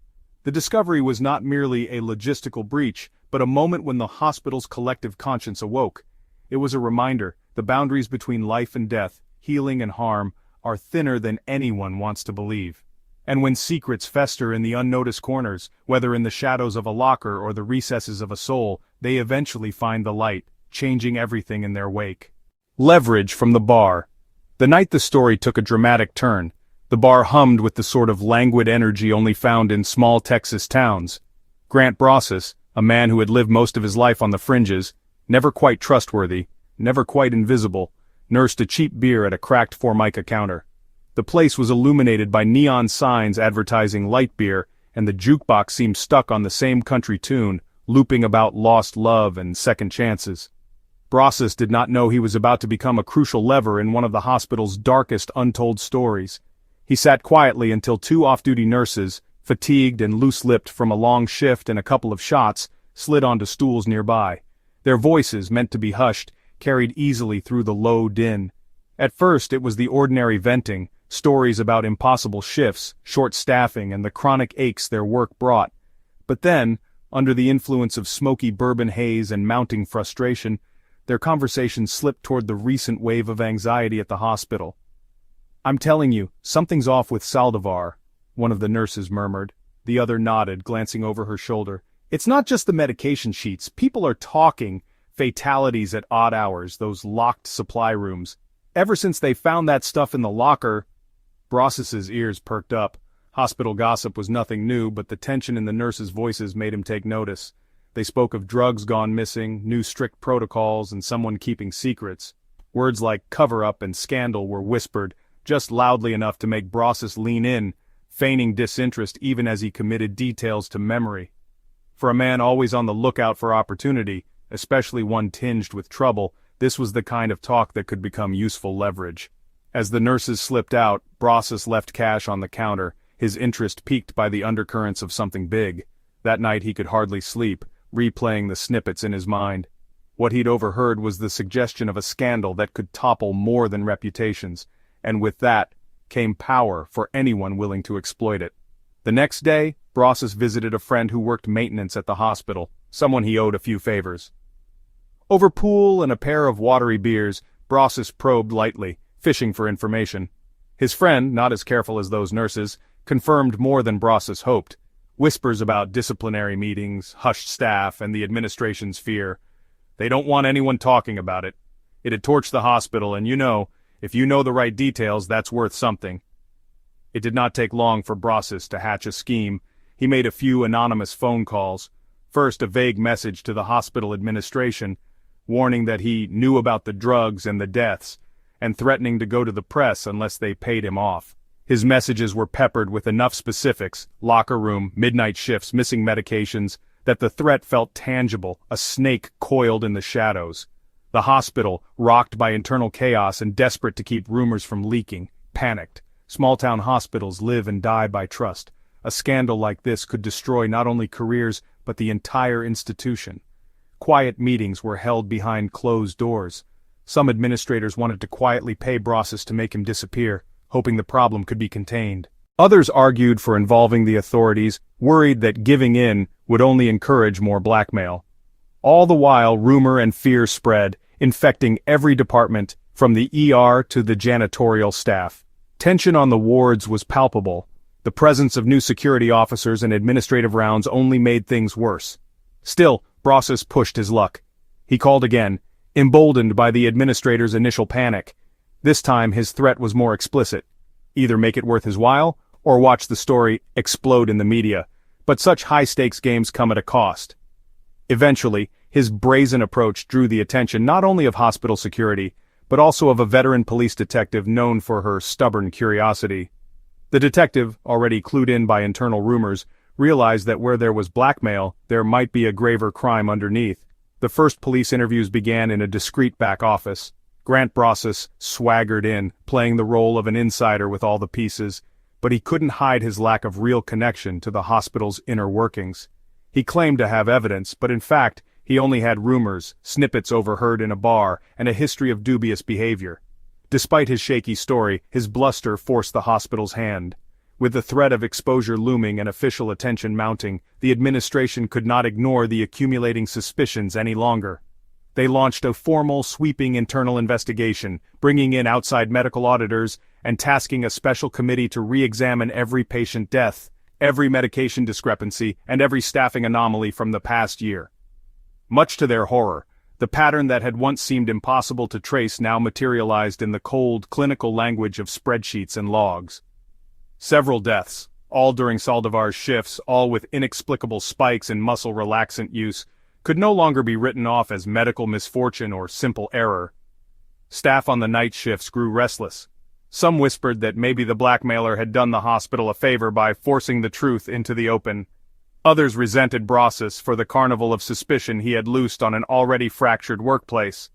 The discovery was not merely a logistical breach, but a moment when the hospital's collective conscience awoke. It was a reminder: the boundaries between life and death, healing and harm, are thinner than anyone wants to believe. And when secrets fester in the unnoticed corners, whether in the shadows of a locker or the recesses of a soul, they eventually find the light, changing everything in their wake. Leverage from the bar. The night the story took a dramatic turn, the bar hummed with the sort of languid energy only found in small Texas towns. Grant Brosses, a man who had lived most of his life on the fringes, never quite trustworthy, never quite invisible, nursed a cheap beer at a cracked Formica counter. The place was illuminated by neon signs advertising light beer, and the jukebox seemed stuck on the same country tune, looping about lost love and second chances. Brosses did not know he was about to become a crucial lever in one of the hospital's darkest untold stories. He sat quietly until 2 off-duty nurses, fatigued and loose-lipped from a long shift and a couple of shots, slid onto stools nearby. Their voices, meant to be hushed, carried easily through the low din. At first it was the ordinary venting, stories about impossible shifts, short staffing, and the chronic aches their work brought. But then, under the influence of smoky bourbon haze and mounting frustration, their conversation slipped toward the recent wave of anxiety at the hospital. "I'm telling you, something's off with Saldivar," one of the nurses murmured. The other nodded, glancing over her shoulder. "It's not just the medication sheets. People are talking. Fatalities at odd hours, those locked supply rooms. Ever since they found that stuff in the locker..." Brossis's ears perked up. Hospital gossip was nothing new, but the tension in the nurses' voices made him take notice. They spoke of drugs gone missing, new strict protocols, and someone keeping secrets. Words like cover-up and scandal were whispered, just loudly enough to make Brossis lean in, feigning disinterest even as he committed details to memory. For a man always on the lookout for opportunity, especially one tinged with trouble, this was the kind of talk that could become useful leverage. As the nurses slipped out, Brossis left cash on the counter, his interest piqued by the undercurrents of something big. That night he could hardly sleep, replaying the snippets in his mind. What he'd overheard was the suggestion of a scandal that could topple more than reputations, and with that came power for anyone willing to exploit it. The next day, Brossis visited a friend who worked maintenance at the hospital, someone he owed a few favors. Over pool and a pair of watery beers, Brossis probed lightly, fishing for information. His friend, not as careful as those nurses, confirmed more than Brossis hoped. Whispers about disciplinary meetings, hushed staff, and the administration's fear. They don't want anyone talking about it. It had torched the hospital, and if you know the right details, that's worth something. It did not take long for Brossis to hatch a scheme. He made a few anonymous phone calls. First, a vague message to the hospital administration, warning that he knew about the drugs and the deaths, and threatening to go to the press unless they paid him off. His messages were peppered with enough specifics, locker room, midnight shifts, missing medications, that the threat felt tangible, a snake coiled in the shadows. The hospital, rocked by internal chaos and desperate to keep rumors from leaking, panicked. Small-town hospitals live and die by trust. A scandal like this could destroy not only careers, but the entire institution. Quiet meetings were held behind closed doors. Some administrators wanted to quietly pay Brossis to make him disappear, hoping the problem could be contained. Others argued for involving the authorities, worried that giving in would only encourage more blackmail. All the while, rumor and fear spread, infecting every department, from the ER to the janitorial staff. Tension on the wards was palpable. The presence of new security officers and administrative rounds only made things worse. Still, Brossis pushed his luck. He called again, emboldened by the administrator's initial panic. This time his threat was more explicit. Either make it worth his while, or watch the story explode in the media. But such high-stakes games come at a cost. Eventually, his brazen approach drew the attention not only of hospital security, but also of a veteran police detective known for her stubborn curiosity. The detective, already clued in by internal rumors, realized that where there was blackmail, there might be a graver crime underneath. The first police interviews began in a discreet back office. Grant Brossis swaggered in, playing the role of an insider with all the pieces, but he couldn't hide his lack of real connection to the hospital's inner workings. He claimed to have evidence, but in fact, he only had rumors, snippets overheard in a bar, and a history of dubious behavior. Despite his shaky story, his bluster forced the hospital's hand. With the threat of exposure looming and official attention mounting, the administration could not ignore the accumulating suspicions any longer. They launched a formal, sweeping internal investigation, bringing in outside medical auditors and tasking a special committee to re-examine every patient death, every medication discrepancy, and every staffing anomaly from the past year. Much to their horror, the pattern that had once seemed impossible to trace now materialized in the cold, clinical language of spreadsheets and logs. Several deaths, all during Saldivar's shifts, all with inexplicable spikes in muscle relaxant use, could no longer be written off as medical misfortune or simple error. Staff on the night shifts grew restless. Some whispered that maybe the blackmailer had done the hospital a favor by forcing the truth into the open. Others resented Brossis for the carnival of suspicion he had loosed on an already fractured workplace.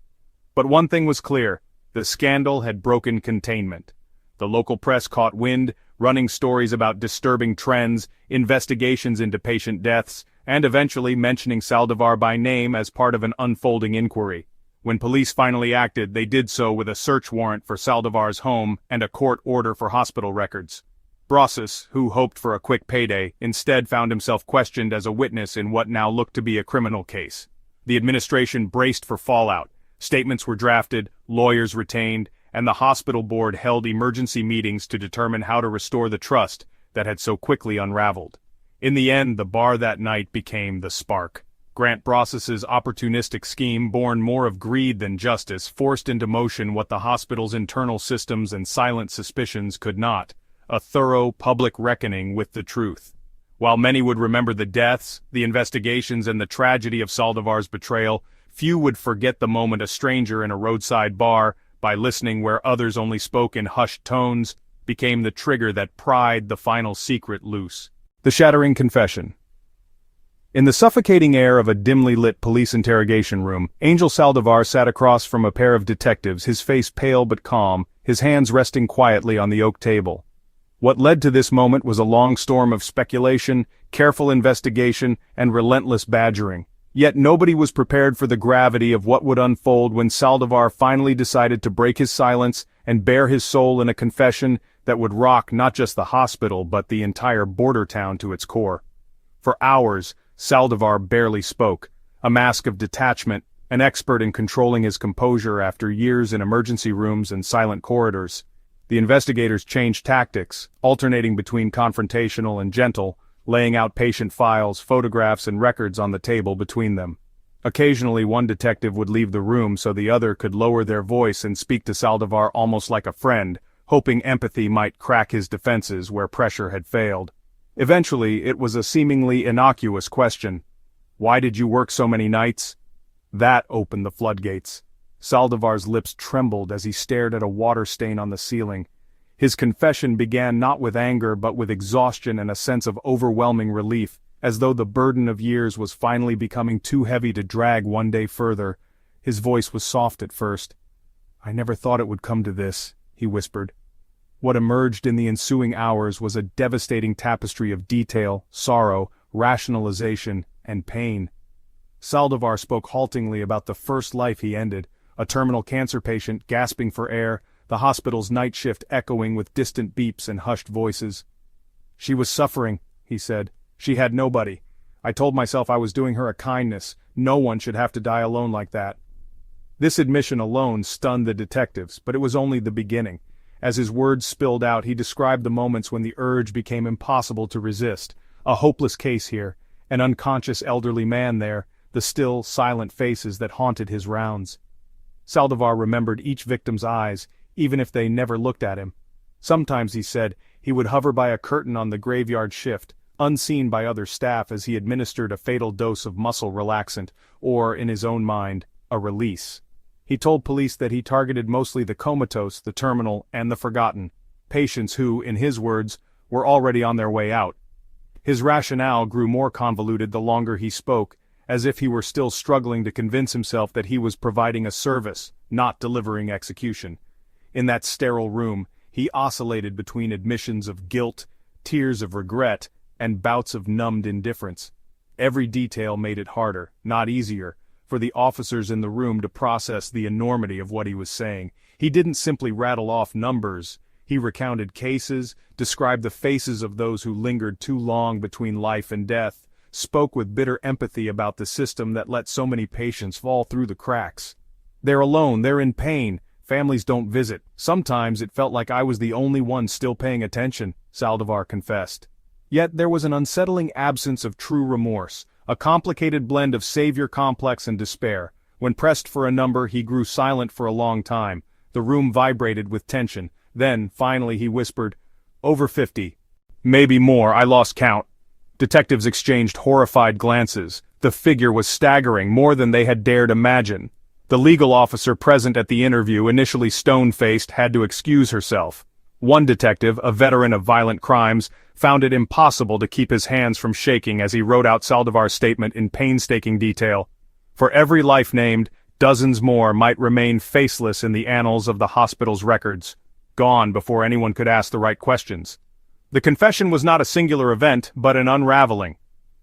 But one thing was clear, the scandal had broken containment. The local press caught wind, running stories about disturbing trends, investigations into patient deaths, and eventually mentioning Saldivar by name as part of an unfolding inquiry. When police finally acted, they did so with a search warrant for Saldivar's home and a court order for hospital records. Brossis, who hoped for a quick payday, instead found himself questioned as a witness in what now looked to be a criminal case. The administration braced for fallout. Statements were drafted, lawyers retained, and the hospital board held emergency meetings to determine how to restore the trust that had so quickly unraveled. In the end, the bar that night became the spark. Grant Brossis's opportunistic scheme, born more of greed than justice, forced into motion what the hospital's internal systems and silent suspicions could not. a thorough public reckoning with the truth. While many would remember the deaths, the investigations, and the tragedy of Saldivar's betrayal, few would forget the moment a stranger in a roadside bar, by listening where others only spoke in hushed tones, became the trigger that pried the final secret loose. The shattering confession. In the suffocating air of a dimly lit police interrogation room, Angel Saldivar sat across from a pair of detectives, his face pale but calm, his hands resting quietly on the oak table. What led to this moment was a long storm of speculation, careful investigation, and relentless badgering. Yet nobody was prepared for the gravity of what would unfold when Saldivar finally decided to break his silence and bare his soul in a confession that would rock not just the hospital but the entire border town to its core. For hours, Saldivar barely spoke, a mask of detachment, an expert in controlling his composure after years in emergency rooms and silent corridors. The investigators changed tactics, alternating between confrontational and gentle, laying out patient files, photographs, and records on the table between them. Occasionally one detective would leave the room so the other could lower their voice and speak to Saldivar almost like a friend, hoping empathy might crack his defenses where pressure had failed. Eventually, it was a seemingly innocuous question. Why did you work so many nights? That opened the floodgates. Saldivar's lips trembled as he stared at a water stain on the ceiling. His confession began not with anger but with exhaustion and a sense of overwhelming relief, as though the burden of years was finally becoming too heavy to drag one day further. His voice was soft at first. "I never thought it would come to this," he whispered. What emerged in the ensuing hours was a devastating tapestry of detail, sorrow, rationalization, and pain. Saldivar spoke haltingly about the first life he ended, a terminal cancer patient gasping for air, the hospital's night shift echoing with distant beeps and hushed voices. "She was suffering," he said. "She had nobody. I told myself I was doing her a kindness. No one should have to die alone like that." This admission alone stunned the detectives, but it was only the beginning. As his words spilled out, he described the moments when the urge became impossible to resist. A hopeless case here, an unconscious elderly man there, the still, silent faces that haunted his rounds. Saldivar remembered each victim's eyes, even if they never looked at him. Sometimes, he said, he would hover by a curtain on the graveyard shift, unseen by other staff as he administered a fatal dose of muscle relaxant, or, in his own mind, a release. He told police that he targeted mostly the comatose, the terminal, and the forgotten, patients who, in his words, were already on their way out. His rationale grew more convoluted the longer he spoke, as if he were still struggling to convince himself that he was providing a service, not delivering execution. In that sterile room, he oscillated between admissions of guilt, tears of regret, and bouts of numbed indifference. Every detail made it harder, not easier, for the officers in the room to process the enormity of what he was saying. He didn't simply rattle off numbers. He recounted cases, described the faces of those who lingered too long between life and death, spoke with bitter empathy about the system that let so many patients fall through the cracks. "They're alone, they're in pain, families don't visit. Sometimes it felt like I was the only one still paying attention," Saldivar confessed. Yet there was an unsettling absence of true remorse, a complicated blend of savior complex and despair. When pressed for a number, he grew silent for a long time. The room vibrated with tension. Then, finally, he whispered, "Over 50. Maybe more, I lost count." Detectives exchanged horrified glances. The figure was staggering, more than they had dared imagine. The legal officer present at the interview, initially stone-faced, had to excuse herself. One detective, a veteran of violent crimes, found it impossible to keep his hands from shaking as he wrote out Saldivar's statement in painstaking detail. For every life named, dozens more might remain faceless in the annals of the hospital's records, gone before anyone could ask the right questions. The confession was not a singular event, but an unraveling.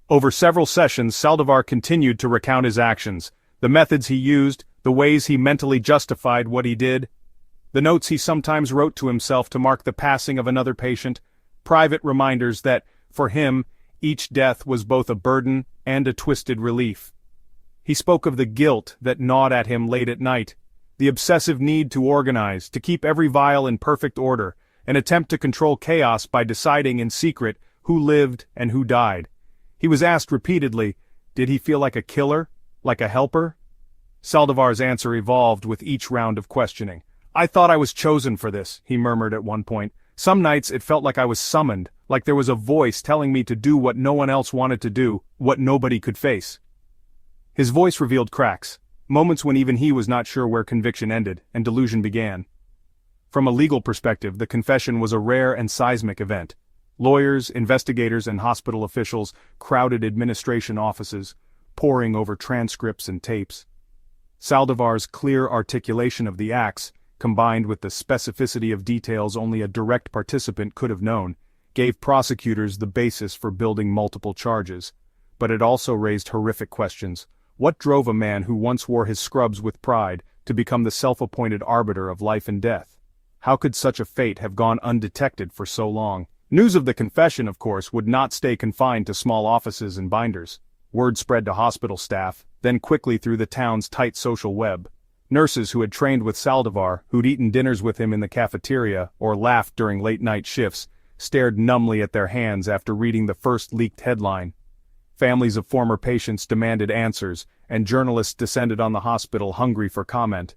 Over several sessions, Saldivar continued to recount his actions, the methods he used, the ways he mentally justified what he did, the notes he sometimes wrote to himself to mark the passing of another patient, private reminders that, for him, each death was both a burden and a twisted relief. He spoke of the guilt that gnawed at him late at night, the obsessive need to organize, to keep every vial in perfect order, an attempt to control chaos by deciding in secret who lived and who died. He was asked repeatedly, did he feel like a killer, like a helper? Saldivar's answer evolved with each round of questioning. "I thought I was chosen for this," he murmured at one point. Some nights it felt like I was summoned, like there was a voice telling me to do what no one else wanted to do, what nobody could face. His voice revealed cracks, moments when even he was not sure where conviction ended and delusion began. From a legal perspective, the confession was a rare and seismic event. Lawyers, investigators, and hospital officials crowded administration offices, poring over transcripts and tapes. Saldivar's clear articulation of the acts, combined with the specificity of details only a direct participant could have known, gave prosecutors the basis for building multiple charges. But it also raised horrific questions. What drove a man who once wore his scrubs with pride to become the self-appointed arbiter of life and death? How could such a fate have gone undetected for so long? News of the confession, of course, would not stay confined to small offices and binders. Word spread to hospital staff, then quickly through the town's tight social web. Nurses who had trained with Saldivar, who'd eaten dinners with him in the cafeteria or laughed during late-night shifts, stared numbly at their hands after reading the first leaked headline. Families of former patients demanded answers, and journalists descended on the hospital hungry for comment.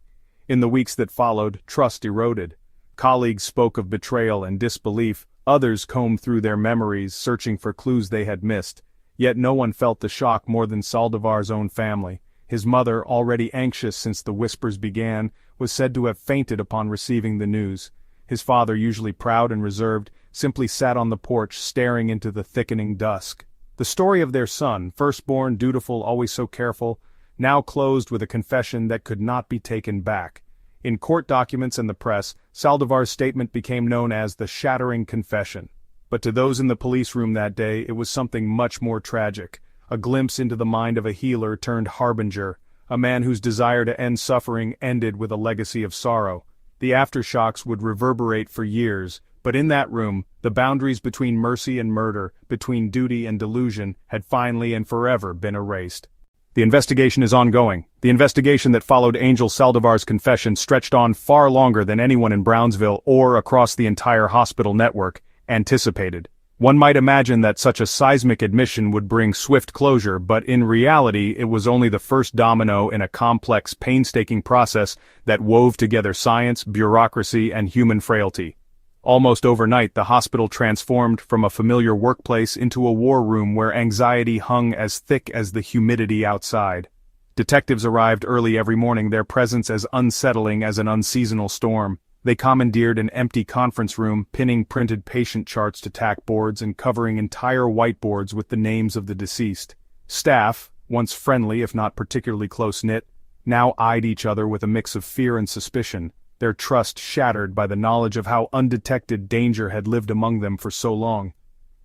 In the weeks that followed, trust eroded. Colleagues spoke of betrayal and disbelief, others combed through their memories searching for clues they had missed. Yet no one felt the shock more than Saldivar's own family. His mother, already anxious since the whispers began, was said to have fainted upon receiving the news. His father, usually proud and reserved, simply sat on the porch staring into the thickening dusk. The story of their son, firstborn, dutiful, always so careful, now closed with a confession that could not be taken back. In court documents and the press, Saldivar's statement became known as the shattering confession. But to those in the police room that day, it was something much more tragic. A glimpse into the mind of a healer turned harbinger, a man whose desire to end suffering ended with a legacy of sorrow. The aftershocks would reverberate for years, but in that room, the boundaries between mercy and murder, between duty and delusion, had finally and forever been erased. The investigation is ongoing. The investigation that followed Angel Saldivar's confession stretched on far longer than anyone in Brownsville or across the entire hospital network anticipated. One might imagine that such a seismic admission would bring swift closure, but in reality it was only the first domino in a complex, painstaking process that wove together science, bureaucracy, and human frailty. Almost overnight, the hospital transformed from a familiar workplace into a war room where anxiety hung as thick as the humidity outside. Detectives arrived early every morning, their presence as unsettling as an unseasonal storm. They commandeered an empty conference room, pinning printed patient charts to tack boards and covering entire whiteboards with the names of the deceased. Staff, once friendly if not particularly close-knit, now eyed each other with a mix of fear and suspicion, their trust shattered by the knowledge of how undetected danger had lived among them for so long.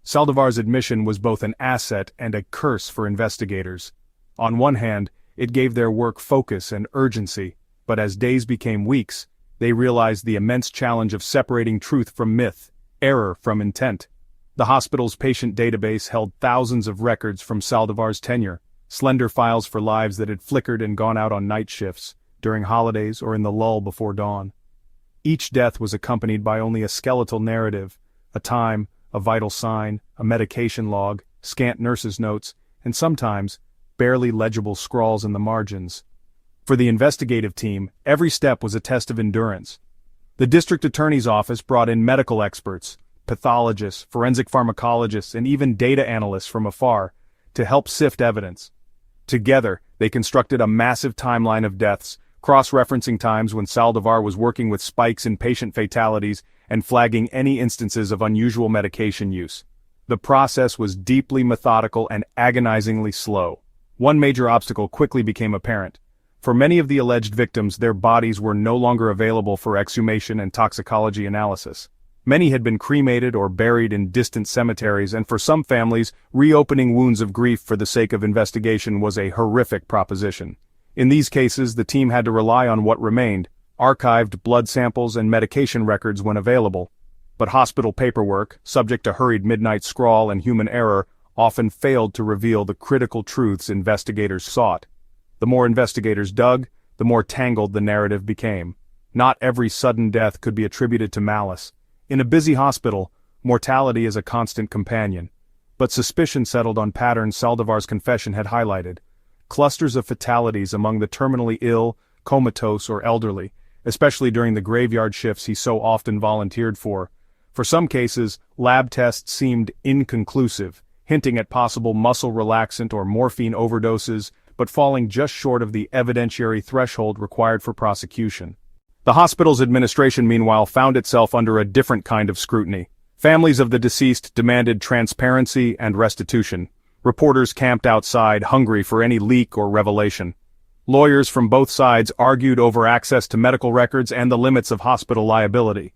Saldivar's admission was both an asset and a curse for investigators. On one hand, it gave their work focus and urgency, but as days became weeks, they realized the immense challenge of separating truth from myth, error from intent. The hospital's patient database held thousands of records from Saldivar's tenure, slender files for lives that had flickered and gone out on night shifts, during holidays or in the lull before dawn. Each death was accompanied by only a skeletal narrative, a time, a vital sign, a medication log, scant nurses' notes, and sometimes, barely legible scrawls in the margins. For the investigative team, every step was a test of endurance. The district attorney's office brought in medical experts, pathologists, forensic pharmacologists, and even data analysts from afar, to help sift evidence. Together, they constructed a massive timeline of deaths, cross-referencing times when Saldivar was working with spikes in patient fatalities and flagging any instances of unusual medication use. The process was deeply methodical and agonizingly slow. One major obstacle quickly became apparent. For many of the alleged victims, their bodies were no longer available for exhumation and toxicology analysis. Many had been cremated or buried in distant cemeteries, and for some families, reopening wounds of grief for the sake of investigation was a horrific proposition. In these cases, the team had to rely on what remained, archived blood samples and medication records when available. But hospital paperwork, subject to hurried midnight scrawl and human error, often failed to reveal the critical truths investigators sought. The more investigators dug, the more tangled the narrative became. Not every sudden death could be attributed to malice. In a busy hospital, mortality is a constant companion. But suspicion settled on patterns Saldivar's confession had highlighted. Clusters of fatalities among the terminally ill, comatose, or elderly, especially during the graveyard shifts he so often volunteered for. For some cases, lab tests seemed inconclusive, hinting at possible muscle relaxant or morphine overdoses, but falling just short of the evidentiary threshold required for prosecution. The hospital's administration, meanwhile, found itself under a different kind of scrutiny. Families of the deceased demanded transparency and restitution. Reporters camped outside, hungry for any leak or revelation. Lawyers from both sides argued over access to medical records and the limits of hospital liability.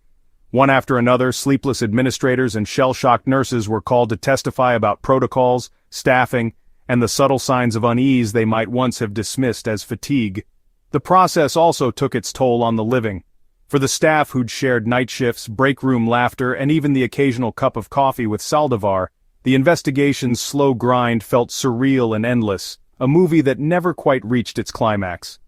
One after another, sleepless administrators and shell-shocked nurses were called to testify about protocols, staffing, and the subtle signs of unease they might once have dismissed as fatigue. The process also took its toll on the living. For the staff who'd shared night shifts, break room laughter, and even the occasional cup of coffee with Saldivar, the investigation's slow grind felt surreal and endless, a movie that never quite reached its climax.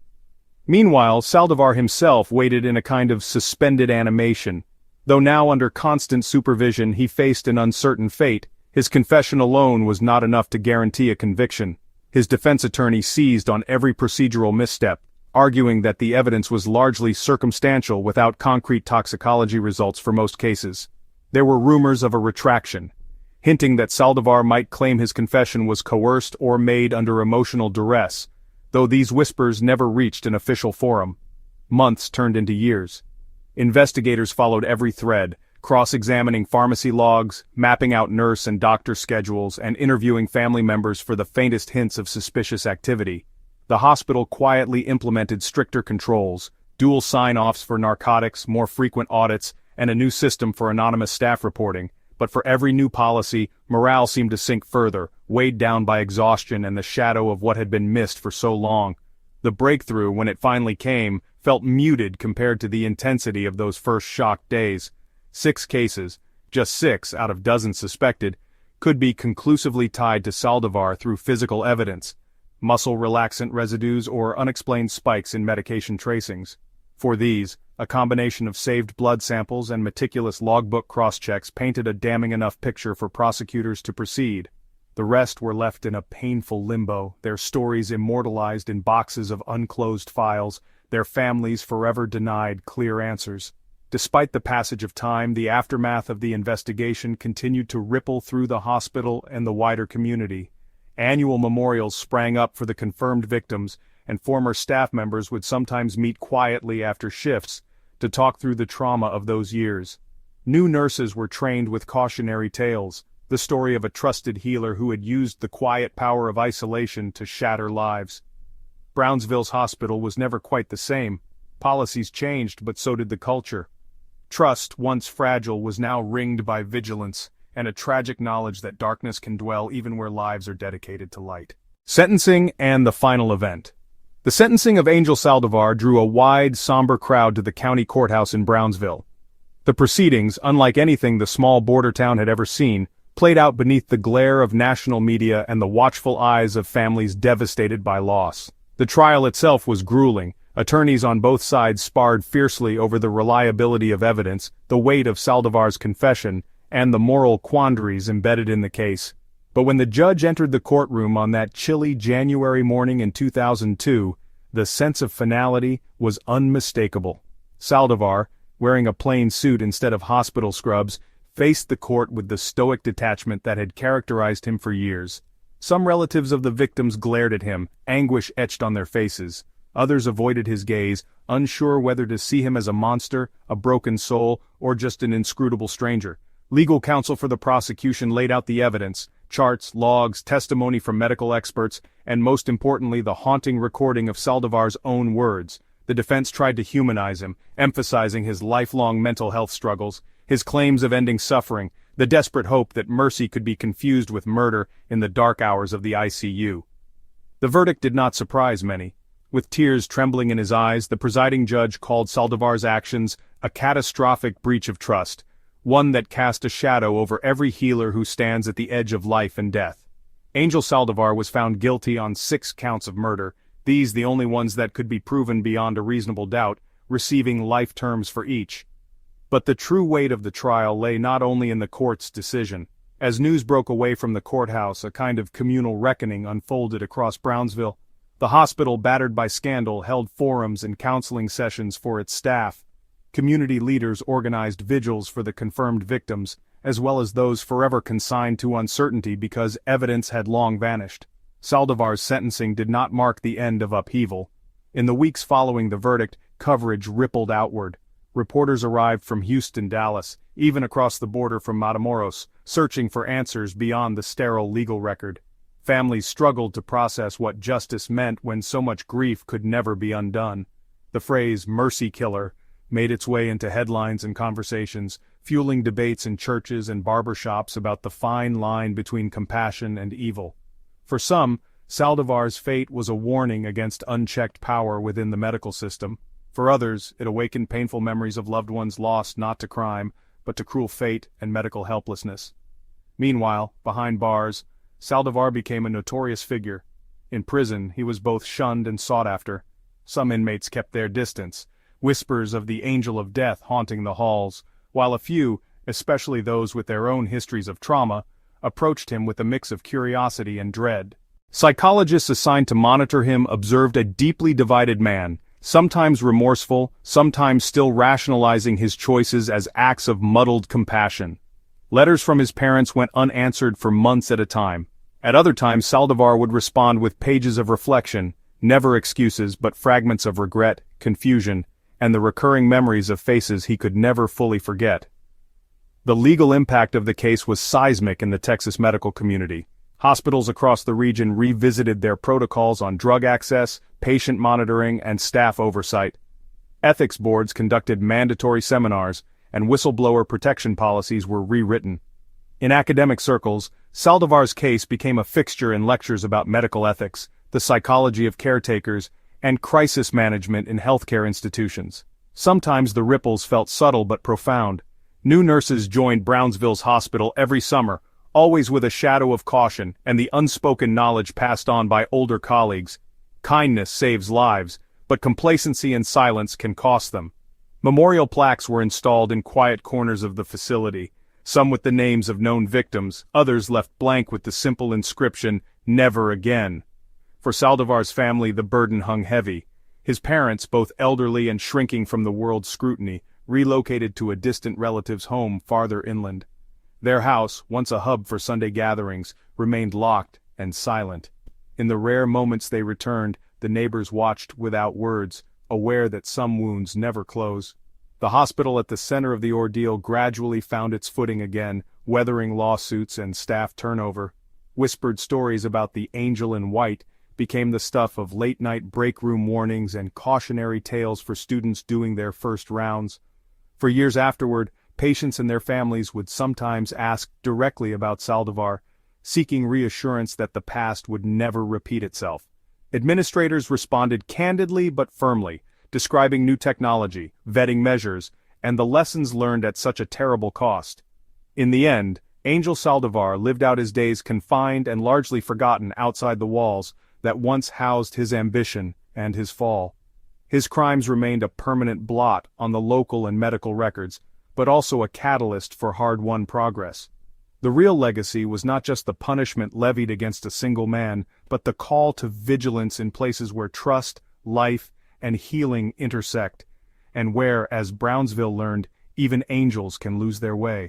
Meanwhile, Saldivar himself waited in a kind of suspended animation. Though now under constant supervision he faced an uncertain fate, his confession alone was not enough to guarantee a conviction. His defense attorney seized on every procedural misstep, arguing that the evidence was largely circumstantial without concrete toxicology results for most cases. There were rumors of a retraction, hinting that Saldivar might claim his confession was coerced or made under emotional duress, though these whispers never reached an official forum. Months turned into years. Investigators followed every thread, cross-examining pharmacy logs, mapping out nurse and doctor schedules, and interviewing family members for the faintest hints of suspicious activity. The hospital quietly implemented stricter controls, dual sign-offs for narcotics, more frequent audits, and a new system for anonymous staff reporting. But for every new policy, morale seemed to sink further, weighed down by exhaustion and the shadow of what had been missed for so long. The breakthrough, when it finally came, felt muted compared to the intensity of those first shocked days. 6 cases, just 6 out of dozens suspected, could be conclusively tied to Saldivar through physical evidence, muscle relaxant residues or unexplained spikes in medication tracings. For these, a combination of saved blood samples and meticulous logbook cross-checks painted a damning enough picture for prosecutors to proceed. The rest were left in a painful limbo, their stories immortalized in boxes of unclosed files, their families forever denied clear answers. Despite the passage of time, the aftermath of the investigation continued to ripple through the hospital and the wider community. Annual memorials sprang up for the confirmed victims, and former staff members would sometimes meet quietly after shifts to talk through the trauma of those years. New nurses were trained with cautionary tales, the story of a trusted healer who had used the quiet power of isolation to shatter lives. Brownsville's hospital was never quite the same. Policies changed, but so did the culture. Trust, once fragile, was now ringed by vigilance, and a tragic knowledge that darkness can dwell even where lives are dedicated to light. Sentencing and the final event. The sentencing of Angel Saldivar drew a wide, somber crowd to the county courthouse in Brownsville. The proceedings, unlike anything the small border town had ever seen, played out beneath the glare of national media and the watchful eyes of families devastated by loss. The trial itself was grueling. Attorneys on both sides sparred fiercely over the reliability of evidence, the weight of Saldivar's confession, and the moral quandaries embedded in the case. But when the judge entered the courtroom on that chilly January morning in 2002, the sense of finality was unmistakable. Saldivar, wearing a plain suit instead of hospital scrubs, faced the court with the stoic detachment that had characterized him for years. Some relatives of the victims glared at him, anguish etched on their faces. Others avoided his gaze, unsure whether to see him as a monster, a broken soul, or just an inscrutable stranger. Legal counsel for the prosecution laid out the evidence, charts, logs, testimony from medical experts, and most importantly the haunting recording of Saldivar's own words. The defense tried to humanize him, emphasizing his lifelong mental health struggles, his claims of ending suffering, the desperate hope that mercy could be confused with murder in the dark hours of the ICU. The verdict did not surprise many. With tears trembling in his eyes, the presiding judge called Saldivar's actions a catastrophic breach of trust, one that cast a shadow over every healer who stands at the edge of life and death. Angel Saldivar was found guilty on 6 counts of murder, these the only ones that could be proven beyond a reasonable doubt, receiving life terms for each. But the true weight of the trial lay not only in the court's decision. As news broke away from the courthouse, a kind of communal reckoning unfolded across Brownsville. The hospital, battered by scandal, held forums and counseling sessions for its staff. Community leaders organized vigils for the confirmed victims, as well as those forever consigned to uncertainty because evidence had long vanished. Saldivar's sentencing did not mark the end of upheaval. In the weeks following the verdict, coverage rippled outward. Reporters arrived from Houston, Dallas, even across the border from Matamoros, searching for answers beyond the sterile legal record. Families struggled to process what justice meant when so much grief could never be undone. The phrase "mercy killer" made its way into headlines and conversations, fueling debates in churches and barbershops about the fine line between compassion and evil. For some, Saldivar's fate was a warning against unchecked power within the medical system. For others, it awakened painful memories of loved ones lost not to crime, but to cruel fate and medical helplessness. Meanwhile, behind bars, Saldivar became a notorious figure. In prison, he was both shunned and sought after. Some inmates kept their distance, whispers of the angel of death haunting the halls, while a few, especially those with their own histories of trauma, approached him with a mix of curiosity and dread. Psychologists assigned to monitor him observed a deeply divided man, sometimes remorseful, sometimes still rationalizing his choices as acts of muddled compassion. Letters from his parents went unanswered for months at a time. At other times, Saldivar would respond with pages of reflection, never excuses but fragments of regret, confusion, and the recurring memories of faces he could never fully forget. The legal impact of the case was seismic in the Texas medical community. Hospitals across the region revisited their protocols on drug access, patient monitoring, and staff oversight. Ethics boards conducted mandatory seminars, and whistleblower protection policies were rewritten. In academic circles, Saldivar's case became a fixture in lectures about medical ethics, the psychology of caretakers, and crisis management in healthcare institutions. Sometimes the ripples felt subtle but profound. New nurses joined Brownsville's hospital every summer, always with a shadow of caution and the unspoken knowledge passed on by older colleagues. Kindness saves lives, but complacency and silence can cost them. Memorial plaques were installed in quiet corners of the facility, some with the names of known victims, others left blank with the simple inscription, "Never again." For Saldivar's family, the burden hung heavy. His parents, both elderly and shrinking from the world's scrutiny, relocated to a distant relative's home farther inland. Their house, once a hub for Sunday gatherings, remained locked and silent. In the rare moments they returned, the neighbors watched without words, aware that some wounds never close. The hospital at the center of the ordeal gradually found its footing again, weathering lawsuits and staff turnover. Whispered stories about the angel in white became the stuff of late-night break room warnings and cautionary tales for students doing their first rounds. For years afterward, patients and their families would sometimes ask directly about Saldivar, seeking reassurance that the past would never repeat itself. Administrators responded candidly but firmly, describing new technology, vetting measures, and the lessons learned at such a terrible cost. In the end, Angel Saldivar lived out his days confined and largely forgotten outside the walls that once housed his ambition and his fall. His crimes remained a permanent blot on the local and medical records, but also a catalyst for hard-won progress. The real legacy was not just the punishment levied against a single man, but the call to vigilance in places where trust, life, and healing intersect, and where, as Brownsville learned, even angels can lose their way.